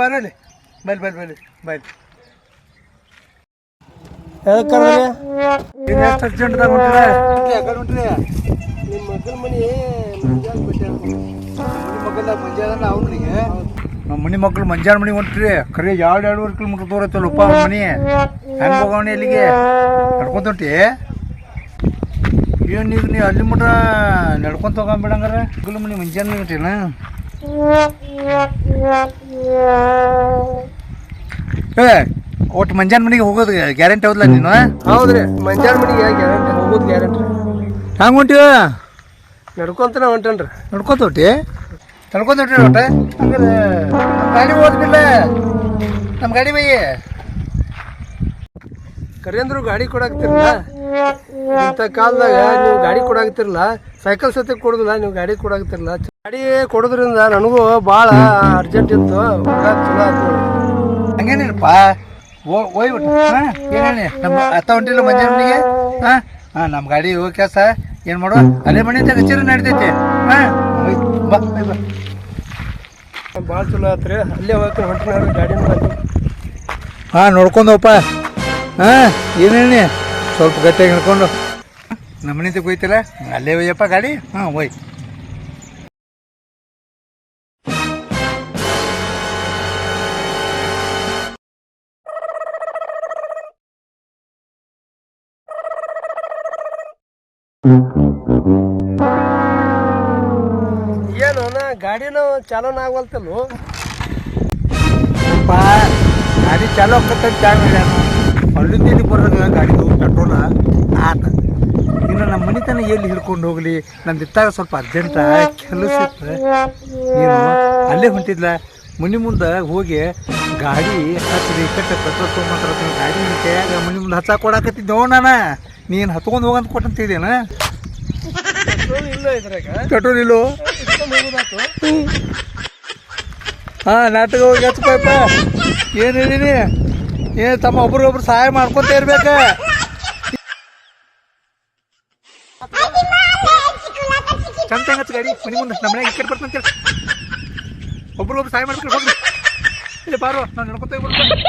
ಬಾರಲ್ಲಿ ಬೈಲ್ ಬೈಲ್ ಬೈಲ್ ಬೈಲ್ ಎಷ್ಟು ಅರ್ಜೆಂಟ್ದಾಗ ಹೊಂಟ್ರಿ ಯಾಕಡೆ ಹೊಂಟ್ರಿ ನಿಮ್ಮ ಮಗನ ಮನೆ ಮುಂಜಾನೆ ಬಿಟ್ಟೆ ಮಗನ ಮಂಜಾನ ಅವ್ರಿಗೆ ನಮ್ಮ ಮನೆ ಮಕ್ಳು ಮಂಜಾನ ಮನೆ ಹೊಂಟ್ರಿ ಖರೆ 2-2.5 ಕಿಲೋಮೀಟರ್ ದೂರ ಐತಲ್ಲಪ್ಪ ಅವ್ರ ಮನೆ ಹೆಂಗೆ ಹೋಗವಣಿ ಅಲ್ಲಿಗೆ ನಡ್ಕೊಂತ ಹೊಂಟಿ ಏನು ಈಗ ನೀವು ಅಲ್ಲಿ ಮಟ್ಟ ನಡ್ಕೊಂತ ಹೋಗಂಬಿಡಂಗಾರ ಮಗಲ ಮನೆ ಮಂಜಾನ ಮನೆ ಹೊಂಟಿನ ಏ ಒಟ್ಟು ಮಂಜಾನ ಮನೆಗೆ ಹೋಗೋದು ಗ್ಯಾರಂಟಿ ಹೌದಲ್ಲ ನೀನು ಹೌದ್ರಿ ಮಂಜಾನ ಮನೆಗೆ ಗ್ಯಾರಂಟಿ ಹೋಗೋದು ಗ್ಯಾರಂಟಿ ಹಂಗೆ ಹೊಂಟಿವ ನಡ್ಕೊಂತನ ಹೊಂಟನ್ರಿ ನಡ್ಕೊಂತ ಹೊಂಟಿ ನಡ್ಕೊಂತ ಹೊಂಟಿ ಒಟ್ಟ ಹಂಗಾರೆ ನಮ್ಮ ಗಾಡಿ ಹೋದ್ಬಿಡ್ಲ ನಮ್ಮ ಗಾಡಿ ಬೈ ಕರೆಂದ್ರು ಗಾಡಿ ಕೊಡಾಕ್ತಿರಲ್ಲ ಇಂಥ ಕಾಲದಾಗ ನೀವು ಗಾಡಿ ಕೊಡಾಕ್ತಿರಲ್ಲ ಸೈಕಲ್ ಸತಿ ಕೊಡೋದಿಲ್ಲ ನೀವು ಗಾಡಿ ಕೊಡಾಕ್ತಿರಲ್ಲ ಗಾಡಿ ಕೊಡೋದ್ರಿಂದ ನನಗೂ ಭಾಳ ಅರ್ಜೆಂಟ್ ಇತ್ತು ಚಲೋ ಆಯ್ತು ಹಂಗೇನಿಲ್ಲಪ್ಪ ಹೋಯ್ಬಿಟ್ಟು ಹಾಂ ಏನೇಳಿ ನಮ್ಮ ಅತ್ತ ಹೊಂಟಿಲ್ಲ ಮಂಜಾನ ಮನೆಗೆ ಹಾಂ ಹಾಂ ನಮ್ಮ ಗಾಡಿ ಹೋಗಿ ಕೆಲಸ ಏನು ಮಾಡು ಅಲ್ಲೇ ಮನೆ ಅಂತ ಕಚೇರಿ ನಡಿತೈತಿ ಹಾಂ ಬಾ ಬಾ ಭಾಳ ಚಲೋ ಆತ್ರಿ ಅಲ್ಲೇ ಹೋಗ್ತೀನಿ ಹೊಂಟಿನ ಗಾಡಿ ನೋಡಿ ಹಾಂ ನೋಡ್ಕೊಂಡವಪ್ಪ ಹಾಂ ಏನೇಳಿ ಸ್ವಲ್ಪ ಗಟ್ಟಿಯಾಗಿ ಹಿಡ್ಕೊಂಡು ನಮ್ಮ ಮನೆ ತಗ ಹೋಯ್ತಿಲ್ಲ ಅಲ್ಲೇ ಒಯ್ಯಪ್ಪ ಗಾಡಿ ಹಾಂ ಒಯ್ ಏನು ಗಾಡಿನೂ ಚಾಲೋನ ಆಗವಲ್ತಲ್ವ ಗಾಡಿ ಚಾಲು ಆಕತ್ತಂತ ಚಾಲು ಮಾಡ್ಯಾನ ಅಲ್ಲಿಂದ ಬರೋದು ಗಾಡಿದು ಪೆಟ್ರೋಲ ಆತ ಇನ್ನು ನಮ್ಮ ಮನೆ ತನಕ ಎಲ್ಲಿ ಹಿಡ್ಕೊಂಡು ಹೋಗ್ಲಿ ನಂದು ಇತ್ತಾಗ ಸ್ವಲ್ಪ ಅರ್ಜೆಂಟ ಕೆಲಸ ಇತ್ತು ನೀನು ಅಲ್ಲೇ ಹೊಂಟಿದ್ಲ ಮನೆ ಮುಂದೆ ಹೋಗಿ ಗಾಡಿ ಹಚ್ಚಿರಿ ಕಟ್ಟ ಪೆಟ್ರೋಲ್ ತೊಗೊಂಬಂತಾರ ಗಾಡಿ ನಿನ್ನ ಕೈಯಾಗ ಮನೆ ಮುಂದೆ ಹಚ್ಚಾಕ ಕೊಡಾಕತ್ತಿದ್ದೆವು ನಾನು ನೀನು ಹತ್ಕೊಂಡು ಹೋಗಂತ ಕೊಟ್ಟಂತಿದ್ದೇನ ಇಲ್ಲ ಇದ್ರಾಗ ಪೆಟ್ರೋಲ್ ಇಲ್ಲೋ ಹಾಂ ನಾಟಕ ಹೋಗಿ ಹಚ್ಚಪ್ಪ ಏನು ಹೇಳಿನಿ ಏನು ತಮ್ಮ ಒಬ್ರಿಗೊಬ್ರು ಸಹಾಯ ಮಾಡ್ಕೊತ ಇರ್ಬೇಕ ಚಂದ ಹಚ್ಚ ಗಾಡಿ ಮನೆ ಮುಂದೆ ನಮ್ಮ ಮನೆಗೆ ಇಕ್ಕಟ್ ಬರ್ತಂತೇಳಿ ಒಬ್ರಿಗೊಬ್ರು ಸಹಾಯ ಮಾಡ್ಕೊಂಡು ಹೋಗ್ರಿ ಇಲ್ಲಿ ಬಾರೋ ನಾನು ನಡ್ಕೊತ ಹೋಗ್ಬಿಡ್ತೀನಿ